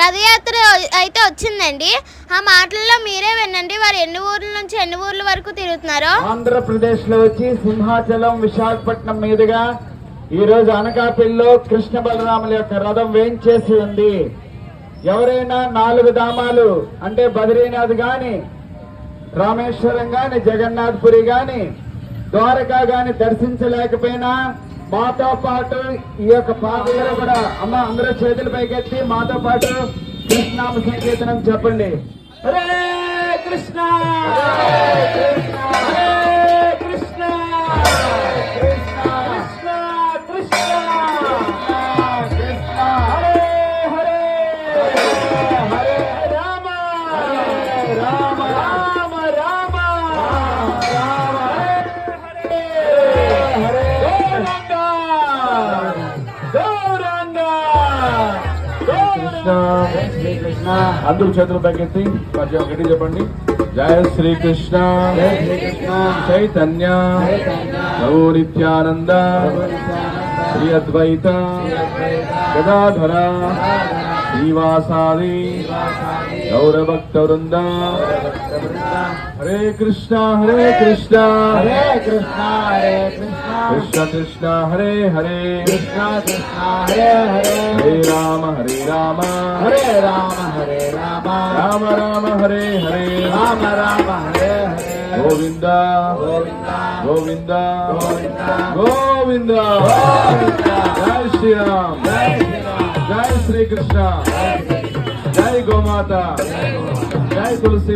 రథయాత్ర అయితే వచ్చిందండి. ఆ మాటల్లో మీరే వినండి. వారు ఎన్ని ఊర్ల నుంచి ఎన్ని ఊర్ల వరకు తిరుగుతున్నారో. ఆంధ్రప్రదేశ్ లో వచ్చి సింహాచలం విశాఖపట్నం మీదుగా ఈ రోజు అనకాపల్లిలో కృష్ణ బలరాముల యొక్క రథం వేయించేసి ఉంది. ఎవరైనా 4 ధామాలు అంటే బద్రీనాథ్ గాని, రామేశ్వరం గాని, జగన్నాథ్పురి గాని, ద్వారకా గాని దర్శించలేకపోయినా మాతో పాటు ఈ యొక్క పాదయాత్ర కూడా అమ్మ అందరూ చేతుల పైకెత్తి మాతో పాటు కృష్ణనామ సంకీర్తనం చెప్పండి. హరే కృష్ణ హరే కృష్ణ కృష్ణ కృష్ణ కృష్ణ కృష్ణ హరే హరే హరే రామ రామ రామ రామ రామ హరే హరే కృష్ణ అందరూ చేతులు పైకెత్తి మధ్య ఒకటి చెప్పండి. జయ శ్రీకృష్ణ చైతన్య నవో నిత్యానంద శ్రీ అద్వైత గదాధర శ్రీవాసాది గౌరభక్త వృంద. హరే కృష్ణ హరే కృష్ణ హరే కృష్ణ హరే కృష్ణ కృష్ణ కృష్ణ హరే హరే కృష్ణ కృష్ణ హరే హరే హరే రామ హరే రామ హరే రామ హరే రామ రామ రామ హరే హరే రామ రామ హరే హరే గోవింద గోవింద గోవింద గోవింద గోవింద. జై శ్రీరామ్ జై శ్రీకృష్ణ జై గోమాత జై తులసి.